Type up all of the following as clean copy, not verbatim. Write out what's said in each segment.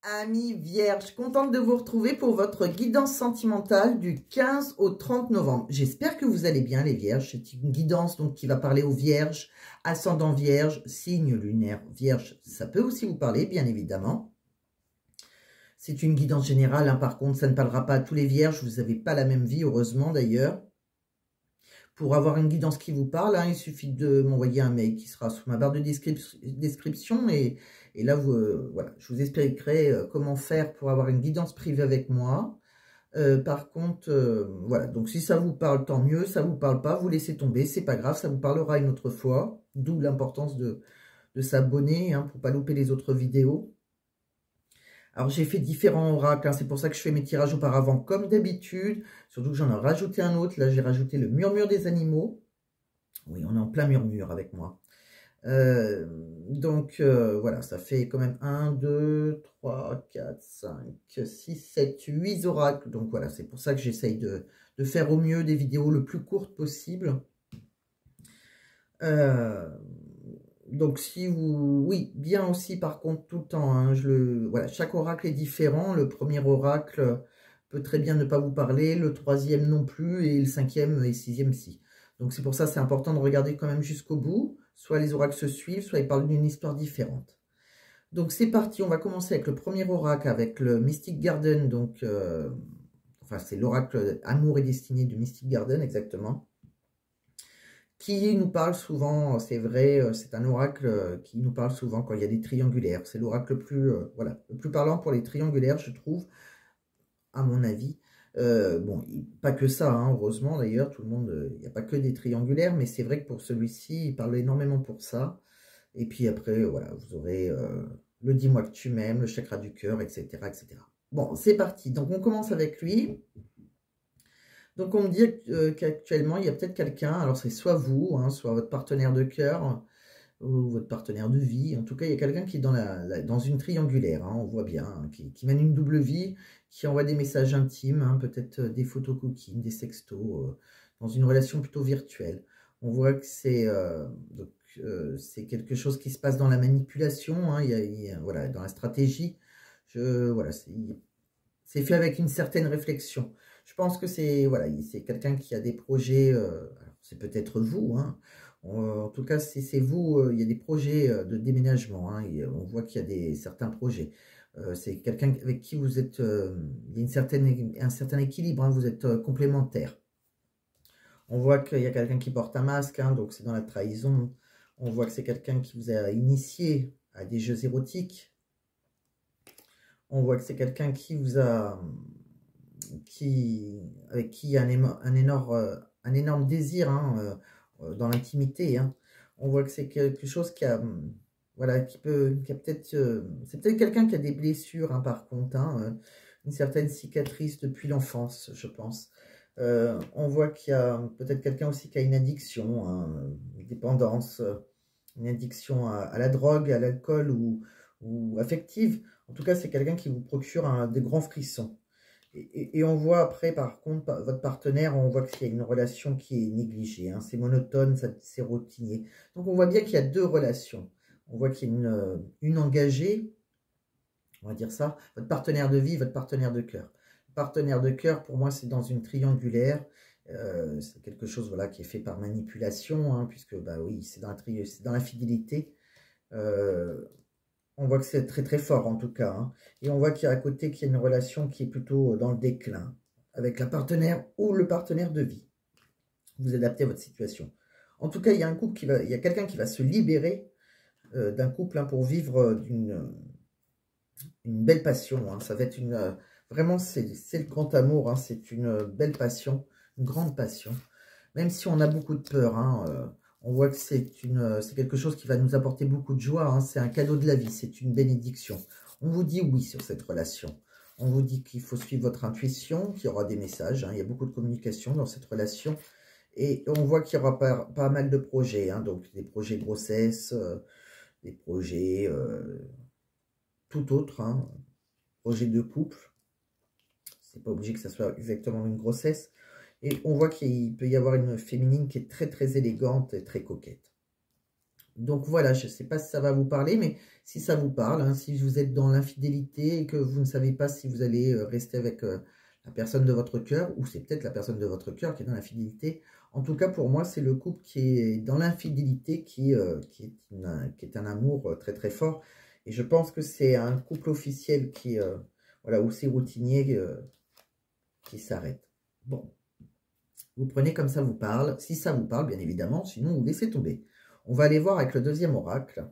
Amis vierges, contente de vous retrouver pour votre guidance sentimentale du 15 au 30 novembre. J'espère que vous allez bien les vierges. C'est une guidance donc qui va parler aux vierges, ascendant vierge, signe lunaire vierge. Ça peut aussi vous parler, bien évidemment. C'est une guidance générale, hein. Par contre, ça ne parlera pas à tous les vierges. Vous n'avez pas la même vie, heureusement d'ailleurs. Pour avoir une guidance qui vous parle, hein, il suffit de m'envoyer un mail qui sera sous ma barre de description et là, voilà, je vous expliquerai comment faire pour avoir une guidance privée avec moi. Par contre, voilà, donc si ça vous parle, tant mieux. Ça vous parle pas, vous laissez tomber, c'est pas grave, ça vous parlera une autre fois. D'où l'importance de s'abonner, hein, pour pas louper les autres vidéos. Alors, j'ai fait différents oracles, hein, c'est pour ça que je fais mes tirages auparavant comme d'habitude. Surtout que j'en ai rajouté un autre. Là, j'ai rajouté le murmure des animaux. Oui, on est en plein murmure avec moi. Voilà, ça fait quand même 1, 2, 3, 4, 5, 6, 7, 8 oracles. Donc voilà, c'est pour ça que j'essaye de faire au mieux des vidéos le plus courtes possible. Donc si vous... Oui, bien aussi par contre tout le temps. Hein, voilà, chaque oracle est différent. Le premier oracle peut très bien ne pas vous parler. Le troisième non plus. Et le cinquième et sixième si. Donc c'est pour ça c'est important de regarder quand même jusqu'au bout. Soit les oracles se suivent, soit ils parlent d'une histoire différente. Donc c'est parti. On va commencer avec le premier oracle, avec le Mystic Garden. Donc, enfin c'est l'oracle Amour et Destinée du Mystic Garden exactement. Qui nous parle souvent, c'est vrai, c'est un oracle qui nous parle souvent quand il y a des triangulaires. C'est l'oracle le plus, voilà, le plus parlant pour les triangulaires, je trouve, à mon avis. Bon, pas que ça, hein, heureusement d'ailleurs, tout le monde, il n'y a pas que des triangulaires, mais c'est vrai que pour celui-ci, il parle énormément pour ça. Et puis après, voilà, vous aurez le Dis-moi que tu m'aimes, le chakra du cœur, etc., etc. Bon, c'est parti. Donc, on commence avec lui. Donc, on me dit qu'actuellement, il y a peut-être quelqu'un, alors c'est soit vous, hein, soit votre partenaire de cœur, ou votre partenaire de vie. En tout cas, il y a quelqu'un qui est dans une triangulaire, hein, on voit bien, hein, qui mène une double vie, qui envoie des messages intimes, hein, peut-être des photos coquines, des sextos, dans une relation plutôt virtuelle. On voit que c'est quelque chose qui se passe dans la manipulation, hein, voilà, dans la stratégie. Voilà, c'est fait avec une certaine réflexion. Je pense que c'est voilà, quelqu'un qui a des projets, c'est peut-être vous, hein. En tout cas, si c'est vous, il y a des projets de déménagement, hein, on voit qu'il y a certains projets. C'est quelqu'un avec qui vous êtes, il y a un certain équilibre, hein, vous êtes complémentaires. On voit qu'il y a quelqu'un qui porte un masque, hein, donc c'est dans la trahison. On voit que c'est quelqu'un qui vous a initié à des jeux érotiques. On voit que c'est quelqu'un qui vous a... avec qui il y a un énorme désir, hein, dans l'intimité. Hein. On voit que c'est quelque chose qui a... Voilà, qui a peut-être... c'est peut-être quelqu'un qui a des blessures, hein, par contre. Hein, une certaine cicatrice depuis l'enfance, je pense. On voit qu'il y a peut-être quelqu'un aussi qui a une addiction, hein, une dépendance, une addiction à la drogue, à l'alcool ou affective. En tout cas, c'est quelqu'un qui vous procure des grands frissons. Et on voit après, par contre, votre partenaire, on voit qu'il y a une relation qui est négligée. Hein, c'est monotone, c'est routinier. Donc, on voit bien qu'il y a deux relations. On voit qu'il y a une engagée, on va dire ça, votre partenaire de vie, votre partenaire de cœur. Le partenaire de cœur, pour moi, c'est dans une triangulaire. C'est quelque chose, voilà, qui est fait par manipulation, hein, puisque, bah oui, c'est dans la fidélité. On voit que c'est très très fort en tout cas. Hein. Et on voit qu'il y a à côté qu'il y a une relation qui est plutôt dans le déclin. Avec la partenaire ou le partenaire de vie. Vous adaptez à votre situation. En tout cas, il y a il y a quelqu'un qui va se libérer d'un couple, hein, pour vivre une belle passion. Hein. Ça va être vraiment, c'est le grand amour. Hein. C'est une belle passion, une grande passion. Même si on a beaucoup de peur, hein, on voit que c'est quelque chose qui va nous apporter beaucoup de joie. Hein. C'est un cadeau de la vie, c'est une bénédiction. On vous dit oui sur cette relation. On vous dit qu'il faut suivre votre intuition, qu'il y aura des messages. Hein. Il y a beaucoup de communication dans cette relation. Et on voit qu'il y aura pas mal de projets. Hein. Donc des projets grossesse, des projets tout autres. Hein. Projets de couple. C'est pas obligé que ça soit exactement une grossesse. Et on voit qu'il peut y avoir une féminine qui est très très élégante et très coquette. Donc voilà, je ne sais pas si ça va vous parler, mais si ça vous parle, hein, si vous êtes dans l'infidélité et que vous ne savez pas si vous allez rester avec la personne de votre cœur, ou c'est peut-être la personne de votre cœur qui est dans l'infidélité. En tout cas, pour moi, c'est le couple qui est dans l'infidélité qui est un amour très très fort. Et je pense que c'est un couple officiel voilà, ou c'est routinier qui s'arrête. Bon, vous prenez comme ça vous parle, si ça vous parle, bien évidemment, sinon vous laissez tomber. On va aller voir avec le deuxième oracle.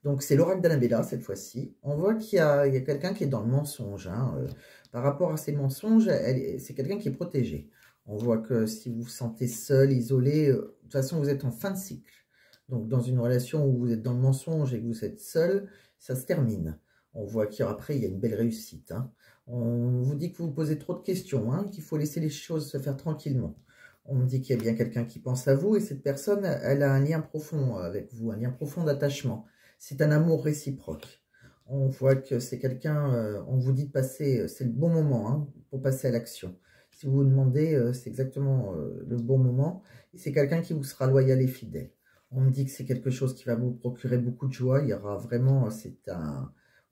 Donc, c'est l'oracle d'Annabella, cette fois-ci. On voit qu'il y a quelqu'un qui est dans le mensonge. Hein. Par rapport à ces mensonges, c'est quelqu'un qui est protégé. On voit que si vous vous sentez seul, isolé, de toute façon, vous êtes en fin de cycle. Donc, dans une relation où vous êtes dans le mensonge et que vous êtes seul, ça se termine. On voit qu'après, il y a une belle réussite. Hein. On vous dit que vous vous posez trop de questions, hein, qu'il faut laisser les choses se faire tranquillement. On me dit qu'il y a bien quelqu'un qui pense à vous et cette personne, elle a un lien profond avec vous, un lien profond d'attachement. C'est un amour réciproque. On voit que c'est quelqu'un, on vous dit de passer, c'est le bon moment hein, pour passer à l'action. Si vous vous demandez, c'est exactement le bon moment. Et c'est quelqu'un qui vous sera loyal et fidèle. On me dit que c'est quelque chose qui va vous procurer beaucoup de joie. Il y aura vraiment,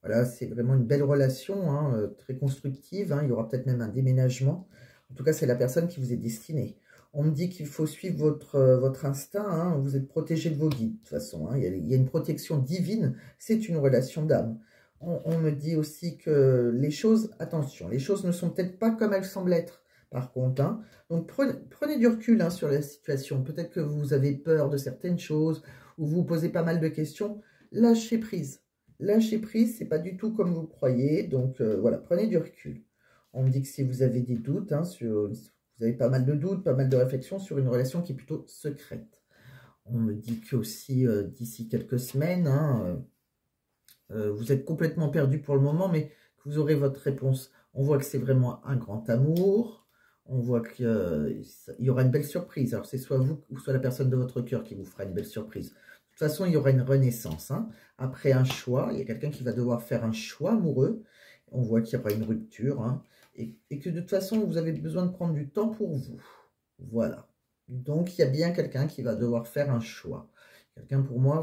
voilà, c'est vraiment une belle relation, hein, très constructive. Hein. Il y aura peut-être même un déménagement. En tout cas, c'est la personne qui vous est destinée. On me dit qu'il faut suivre votre instinct, hein, vous êtes protégé de vos guides, de toute façon, hein, il y a une protection divine, c'est une relation d'âme. On me dit aussi que les choses, attention, les choses ne sont peut-être pas comme elles semblent être, par contre. Hein, donc prenez du recul hein, sur la situation, peut-être que vous avez peur de certaines choses, ou vous vous posez pas mal de questions, lâchez prise. Lâchez prise, c'est pas du tout comme vous croyez, donc voilà, prenez du recul. On me dit que si vous avez des doutes hein, vous avez pas mal de doutes, pas mal de réflexions sur une relation qui est plutôt secrète. On me dit que aussi d'ici quelques semaines, hein, vous êtes complètement perdu pour le moment, mais que vous aurez votre réponse. On voit que c'est vraiment un grand amour. On voit qu'il y aura une belle surprise. Alors c'est soit vous ou soit la personne de votre cœur qui vous fera une belle surprise. De toute façon, il y aura une renaissance. Hein. Après un choix, il y a quelqu'un qui va devoir faire un choix amoureux. On voit qu'il y aura une rupture. Hein. Et que de toute façon, vous avez besoin de prendre du temps pour vous. Voilà. Donc, il y a bien quelqu'un qui va devoir faire un choix. Quelqu'un, pour moi,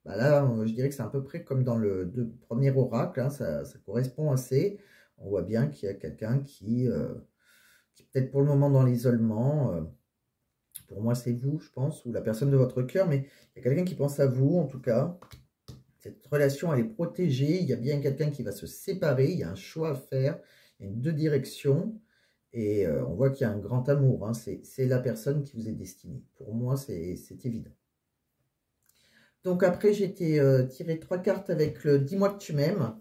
bah là, je dirais que c'est à peu près comme dans le premier oracle. Hein, ça correspond assez. On voit bien qu'il y a quelqu'un qui peut-être pour le moment dans l'isolement. Pour moi, c'est vous, je pense, ou la personne de votre cœur. Mais il y a quelqu'un qui pense à vous, en tout cas. Cette relation, elle est protégée. Il y a bien quelqu'un qui va se séparer. Il y a un choix à faire. Il y a deux directions et on voit qu'il y a un grand amour. Hein, c'est la personne qui vous est destinée. Pour moi, c'est évident. Donc après, j'ai été tirer 3 cartes avec le « Dis-moi que tu m'aimes ».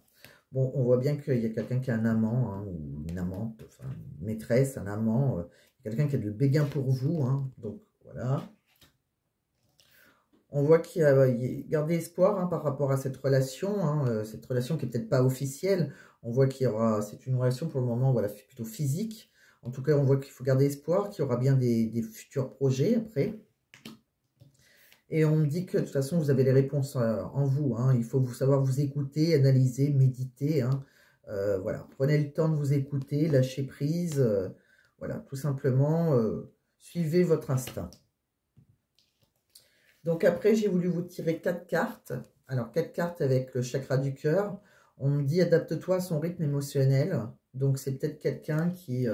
Bon, on voit bien qu'il y a quelqu'un qui a un amant, hein, ou une amante, enfin une maîtresse, un amant. Quelqu'un qui a de béguin pour vous. Hein, donc voilà. On voit qu'il a gardé espoir hein, par rapport à cette relation qui est peut-être pas officielle. On voit qu'il y aura, c'est une relation pour le moment, voilà, plutôt physique. En tout cas, on voit qu'il faut garder espoir, qu'il y aura bien des futurs projets après. Et on me dit que de toute façon, vous avez les réponses en vous. Hein. Il faut savoir vous écouter, analyser, méditer. Hein. Voilà, prenez le temps de vous écouter, lâchez prise. Voilà, tout simplement, suivez votre instinct. Donc après, j'ai voulu vous tirer 4 cartes. Alors, 4 cartes avec le chakra du cœur. On me dit, adapte-toi à son rythme émotionnel. Donc, c'est peut-être quelqu'un qui...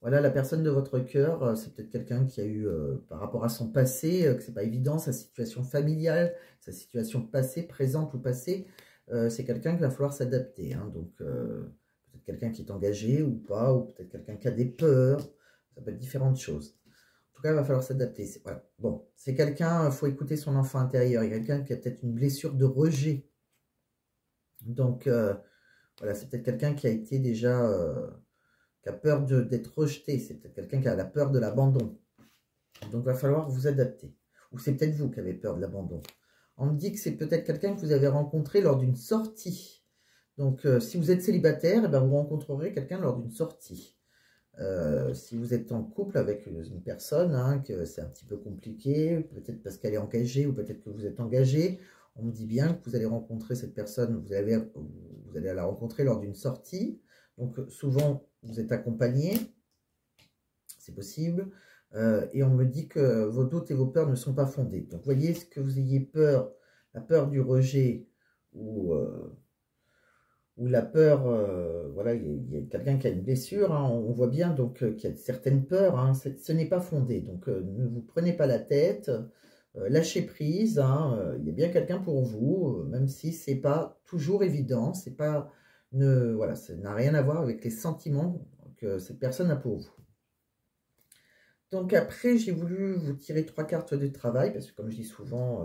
voilà, la personne de votre cœur, c'est peut-être quelqu'un qui a eu, par rapport à son passé, que c'est pas évident, sa situation familiale, sa situation passée, présente ou passée, c'est quelqu'un qu'il va falloir s'adapter. Hein. Donc, peut-être quelqu'un qui est engagé ou pas, ou peut-être quelqu'un qui a des peurs. Ça peut être différentes choses. En tout cas, il va falloir s'adapter. Voilà. Bon, c'est quelqu'un, il faut écouter son enfant intérieur. Il y a quelqu'un qui a peut-être une blessure de rejet. Donc, voilà, c'est peut-être quelqu'un qui a été déjà, qui a peur d'être rejeté. C'est peut-être quelqu'un qui a la peur de l'abandon. Donc, il va falloir vous adapter. Ou c'est peut-être vous qui avez peur de l'abandon. On me dit que c'est peut-être quelqu'un que vous avez rencontré lors d'une sortie. Donc, si vous êtes célibataire, eh ben, vous rencontrerez quelqu'un lors d'une sortie. Si vous êtes en couple avec une personne, hein, que c'est un petit peu compliqué, peut-être parce qu'elle est engagée ou peut-être que vous êtes engagé, on me dit bien que vous allez rencontrer cette personne, vous allez la rencontrer lors d'une sortie. Donc souvent, vous êtes accompagné, c'est possible. Et on me dit que vos doutes et vos peurs ne sont pas fondés. Donc, voyez, ce que vous ayez peur, la peur du rejet ou la peur, voilà, il y a quelqu'un qui a une blessure, hein, on voit bien donc qu'il y a certaines peurs, hein, ce n'est pas fondé. Donc, ne vous prenez pas la tête, lâchez prise, hein, il y a bien quelqu'un pour vous, même si c'est pas toujours évident, c'est pas, voilà, ça n'a rien à voir avec les sentiments que cette personne a pour vous. Donc après, j'ai voulu vous tirer 3 cartes de travail, parce que comme je dis souvent,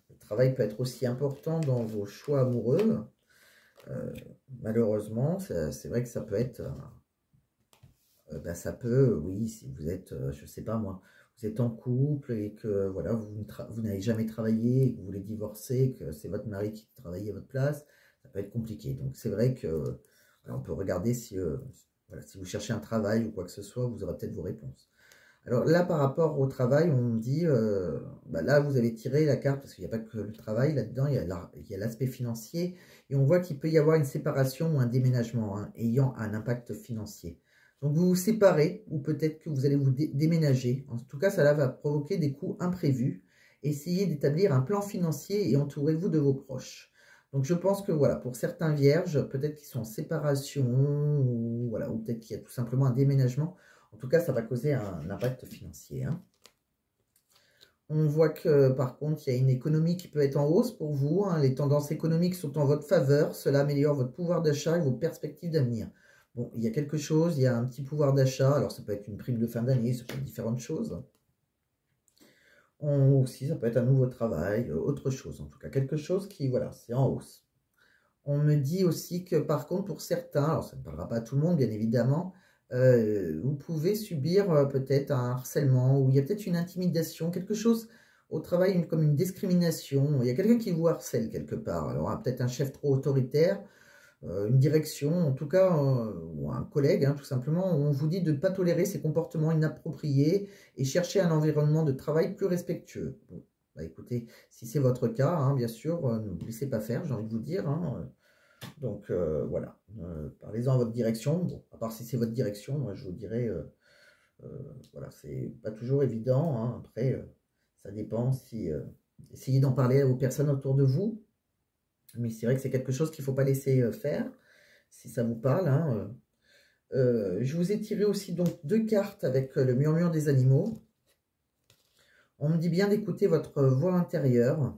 le travail peut être aussi important dans vos choix amoureux. Malheureusement, c'est vrai que ça peut être, ça peut, oui, si vous êtes, je sais pas moi, vous êtes en couple et que voilà, vous n'avez jamais travaillé, et que vous voulez divorcer, que c'est votre mari qui travaille à votre place, ça peut être compliqué. Donc c'est vrai que voilà, on peut regarder si, voilà, si vous cherchez un travail ou quoi que ce soit, vous aurez peut-être vos réponses. Alors là, par rapport au travail, on me dit, là, vous avez tiré la carte, parce qu'il n'y a pas que le travail, là-dedans, il y a l'aspect financier, et on voit qu'il peut y avoir une séparation ou un déménagement, hein, ayant un impact financier. Donc vous vous séparez, ou peut-être que vous allez vous déménager. En tout cas, ça va provoquer des coûts imprévus. Essayez d'établir un plan financier et entourez-vous de vos proches. Donc je pense que voilà, pour certains vierges, peut-être qu'ils sont en séparation, ou, voilà, ou peut-être qu'il y a tout simplement un déménagement. En tout cas, ça va causer un impact financier. Hein. On voit que, par contre, il y a une économie qui peut être en hausse pour vous. Hein. Les tendances économiques sont en votre faveur. Cela améliore votre pouvoir d'achat et vos perspectives d'avenir. Bon, il y a quelque chose, il y a un petit pouvoir d'achat. Alors, ça peut être une prime de fin d'année, ça peut être différentes choses. Aussi, ça peut être un nouveau travail, autre chose. En tout cas, quelque chose qui, voilà, c'est en hausse. On me dit aussi que, par contre, pour certains, alors ça ne parlera pas à tout le monde, bien évidemment, vous pouvez subir peut-être un harcèlement, ou il y a peut-être une intimidation, quelque chose au travail comme une discrimination. Il y a quelqu'un qui vous harcèle quelque part. Alors, peut-être un chef trop autoritaire, une direction, en tout cas, ou un collègue, hein, tout simplement. On vous dit de ne pas tolérer ces comportements inappropriés et chercher un environnement de travail plus respectueux. Bon, bah, écoutez, si c'est votre cas, hein, bien sûr, ne vous laissez pas faire, j'ai envie de vous dire. Hein, donc voilà, parlez-en à votre direction. Bon, à part si c'est votre direction, moi je vous dirais, voilà, c'est pas toujours évident. Hein. Après, ça dépend si essayez d'en parler aux personnes autour de vous. Mais c'est vrai que c'est quelque chose qu'il ne faut pas laisser faire, si ça vous parle. Hein. Je vous ai tiré aussi donc 2 cartes avec le murmure des animaux. On me dit bien d'écouter votre voix intérieure.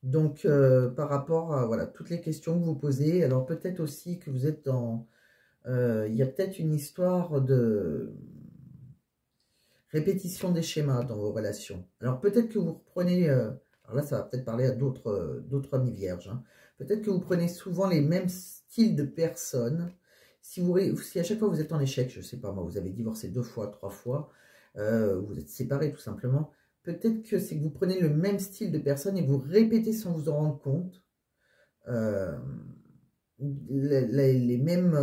Donc, par rapport à voilà, toutes les questions que vous posez, alors peut-être aussi que vous êtes dans... il y a peut-être une histoire de répétition des schémas dans vos relations. Alors peut-être que vous reprenez... alors là, ça va peut-être parler à d'autres amis vierges. Hein. Peut-être que vous prenez souvent les mêmes styles de personnes. Si à chaque fois vous êtes en échec, je ne sais pas moi, vous avez divorcé 2 fois, 3 fois, vous êtes séparés tout simplement, peut-être que c'est que vous prenez le même style de personne et vous répétez sans vous en rendre compte. Les mêmes...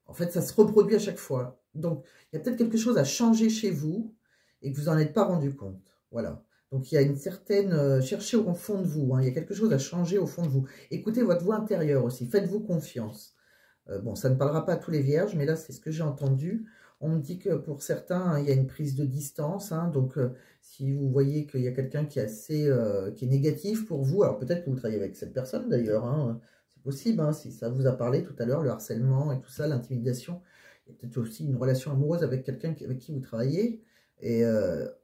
en fait, ça se reproduit à chaque fois. Donc, il y a peut-être quelque chose à changer chez vous et que vous n'en êtes pas rendu compte. Voilà. Donc, il y a une certaine... cherchez au fond de vous. Hein, il y a quelque chose à changer au fond de vous. Écoutez votre voix intérieure aussi. Faites-vous confiance. Bon, ça ne parlera pas à tous les vierges, mais là, c'est ce que j'ai entendu. On me dit que pour certains, hein, il y a une prise de distance. Hein, donc, si vous voyez qu'il y a quelqu'un qui est assez qui est négatif pour vous, alors peut-être que vous travaillez avec cette personne d'ailleurs. Hein, c'est possible, hein, si ça vous a parlé tout à l'heure, le harcèlement et tout ça, l'intimidation. Il y a peut-être aussi une relation amoureuse avec quelqu'un avec qui vous travaillez. Et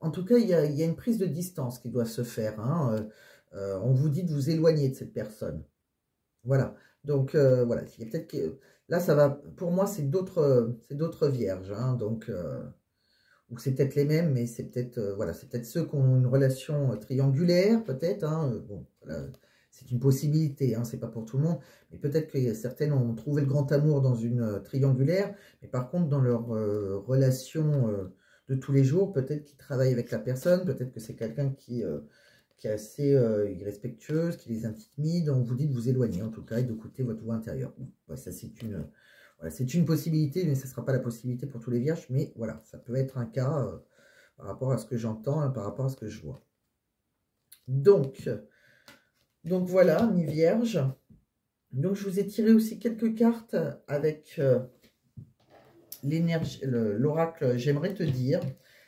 en tout cas, il y a une prise de distance qui doit se faire. Hein, on vous dit de vous éloigner de cette personne. Voilà. Donc, voilà. Il y a peut-être que... Là, ça va... Pour moi, c'est d'autres vierges. Hein, donc, ou c'est peut-être les mêmes, mais c'est peut-être... voilà, c'est peut-être ceux qui ont une relation triangulaire, peut-être. Hein, bon, voilà, c'est une possibilité. Hein, c'est pas pour tout le monde. Mais peut-être que certaines ont trouvé le grand amour dans une triangulaire. Mais par contre, dans leur relation de tous les jours, peut-être qu'ils travaillent avec la personne. Peut-être que c'est quelqu'un qui est assez irrespectueuse, qui les intimide. On vous dit de vous éloigner, en tout cas, et d'écouter votre voix intérieure. Bon, ouais, ça, c'est une possibilité, mais ce ne sera pas la possibilité pour tous les vierges. Mais voilà, ça peut être un cas par rapport à ce que j'entends, hein, par rapport à ce que je vois. Donc voilà, mi-vierge. Donc, je vous ai tiré aussi quelques cartes avec l'énergie, l'oracle, j'aimerais te dire.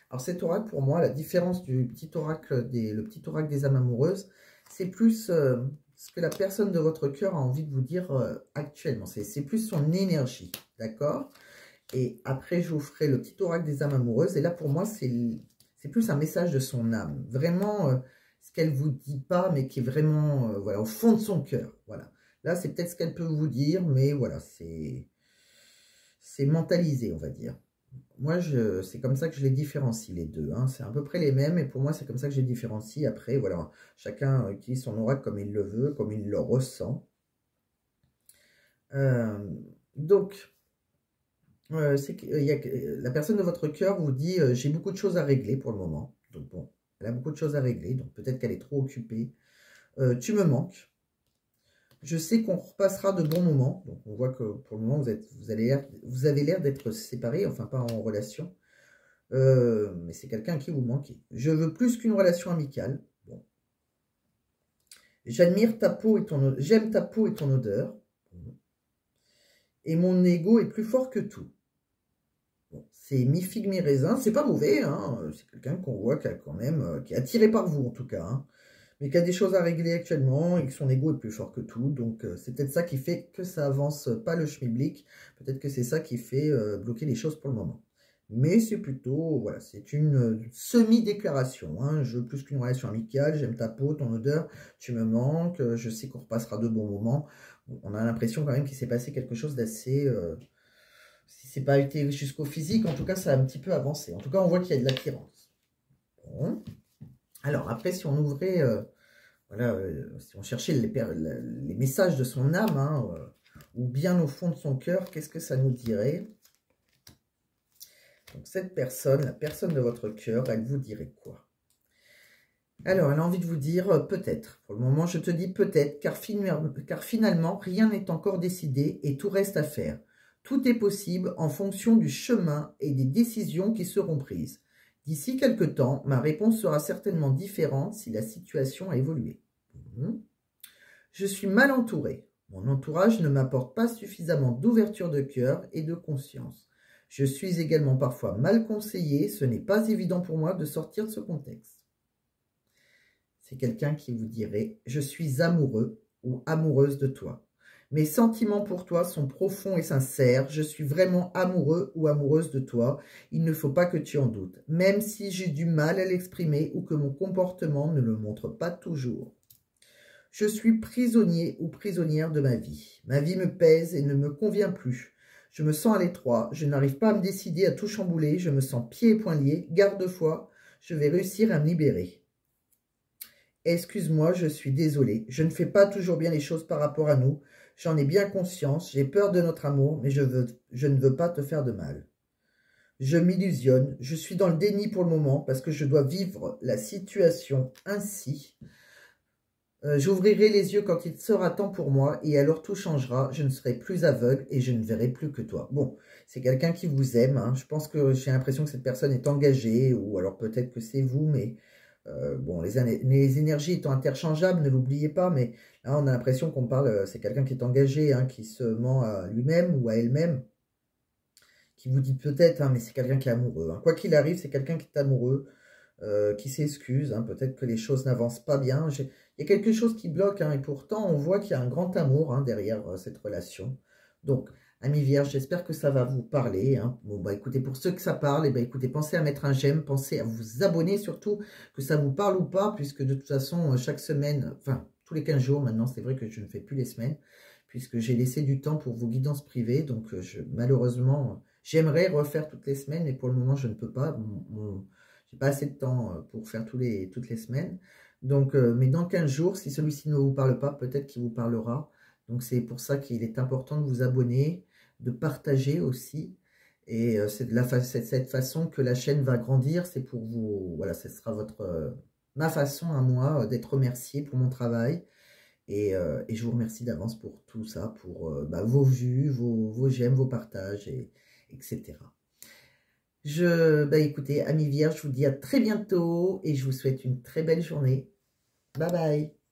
Alors cet oracle, pour moi, la différence du petit oracle le petit oracle des âmes amoureuses, c'est plus ce que la personne de votre cœur a envie de vous dire actuellement. C'est plus son énergie, d'accord? Et après, je vous ferai le petit oracle des âmes amoureuses. Et là, pour moi, c'est plus un message de son âme. Vraiment, ce qu'elle vous dit pas, mais qui est vraiment voilà, au fond de son cœur. Voilà. Là, c'est peut-être ce qu'elle peut vous dire, mais voilà, c'est mentalisé, on va dire. Moi, c'est comme ça que je les différencie, les deux. Hein. C'est à peu près les mêmes, et pour moi, c'est comme ça que je les différencie. Après, voilà, chacun utilise son oracle comme il le veut, comme il le ressent. Donc, la personne de votre cœur vous dit j'ai beaucoup de choses à régler pour le moment. Donc bon, elle a beaucoup de choses à régler, donc peut-être qu'elle est trop occupée. Tu me manques. Je sais qu'on repassera de bons moments. Donc on voit que pour le moment vous avez l'air d'être séparés, enfin pas en relation. Mais c'est quelqu'un qui vous manque. Je veux plus qu'une relation amicale. Bon. J'aime ta peau et ton odeur. Et mon ego est plus fort que tout. Bon, c'est mi-figue, mi-raisin, c'est pas mauvais, hein. C'est quelqu'un qu'on voit qui a quand même, qui est attiré par vous en tout cas, hein. Mais qui a des choses à régler actuellement et que son ego est plus fort que tout. Donc c'est peut-être ça qui fait que ça avance pas le schmilblick. Peut-être que c'est ça qui fait bloquer les choses pour le moment. Mais c'est plutôt, voilà, c'est une semi-déclaration. Hein. Je veux plus qu'une relation amicale, j'aime ta peau, ton odeur, tu me manques, je sais qu'on repassera de bons moments. On a l'impression quand même qu'il s'est passé quelque chose d'assez... si c'est pas été jusqu'au physique, en tout cas, ça a un petit peu avancé. En tout cas, on voit qu'il y a de l'attirance. Bon. Alors, après, si on ouvrait, voilà, si on cherchait les messages de son âme, hein, ou bien au fond de son cœur, qu'est-ce que ça nous dirait? Donc, cette personne, la personne de votre cœur, elle vous dirait quoi? Alors, elle a envie de vous dire peut-être. Pour le moment, je te dis peut-être, car finalement, rien n'est encore décidé et tout reste à faire. Tout est possible en fonction du chemin et des décisions qui seront prises. D'ici quelque temps, ma réponse sera certainement différente si la situation a évolué. Je suis mal entourée. Mon entourage ne m'apporte pas suffisamment d'ouverture de cœur et de conscience. Je suis également parfois mal conseillée. Ce n'est pas évident pour moi de sortir de ce contexte. C'est quelqu'un qui vous dirait « Je suis amoureux ou amoureuse de toi. Mes sentiments pour toi sont profonds et sincères. Je suis vraiment amoureux ou amoureuse de toi. Il ne faut pas que tu en doutes, même si j'ai du mal à l'exprimer ou que mon comportement ne le montre pas toujours. Je suis prisonnier ou prisonnière de ma vie. Ma vie me pèse et ne me convient plus. Je me sens à l'étroit. Je n'arrive pas à me décider à tout chambouler. Je me sens pieds et poings liés. Garde-foi. Je vais réussir à me libérer. Excuse-moi, je suis désolée. Je ne fais pas toujours bien les choses par rapport à nous. J'en ai bien conscience. J'ai peur de notre amour, mais je ne veux pas te faire de mal. Je m'illusionne. Je suis dans le déni pour le moment parce que je dois vivre la situation ainsi. J'ouvrirai les yeux quand il sera temps pour moi et alors tout changera. Je ne serai plus aveugle et je ne verrai plus que toi. Bon, c'est quelqu'un qui vous aime. Hein. Je pense que j'ai l'impression que cette personne est engagée ou alors peut-être que c'est vous, mais... bon, les énergies étant interchangeables, ne l'oubliez pas, mais là, on a l'impression qu'on parle, c'est quelqu'un qui est engagé, hein, qui se ment à lui-même ou à elle-même, qui vous dit peut-être, hein, mais c'est quelqu'un qui est amoureux. Hein. Quoi qu'il arrive, c'est quelqu'un qui est amoureux, qui s'excuse, hein, peut-être que les choses n'avancent pas bien. Il y a quelque chose qui bloque, hein, et pourtant, on voit qu'il y a un grand amour hein, derrière cette relation. Donc, Amis Vierges, j'espère que ça va vous parler. Hein. Bon, bah écoutez, pour ceux que ça parle, eh ben, écoutez, pensez à mettre un j'aime, pensez à vous abonner surtout, que ça vous parle ou pas, puisque de toute façon, chaque semaine, enfin, tous les 15 jours maintenant, c'est vrai que je ne fais plus les semaines, puisque j'ai laissé du temps pour vos guidances privées. Donc, malheureusement, j'aimerais refaire toutes les semaines, mais pour le moment, je ne peux pas. J'ai pas assez de temps pour faire toutes les semaines. Donc, mais dans 15 jours, si celui-ci ne vous parle pas, peut-être qu'il vous parlera. Donc, c'est pour ça qu'il est important de vous abonner, de partager aussi. Et c'est de cette façon que la chaîne va grandir. C'est pour vous, voilà, ce sera ma façon à moi d'être remercié pour mon travail. Et je vous remercie d'avance pour tout ça, pour vos vues, vos j'aime, vos partages, etc. Écoutez, Amis Vierges, je vous dis à très bientôt et je vous souhaite une très belle journée. Bye bye.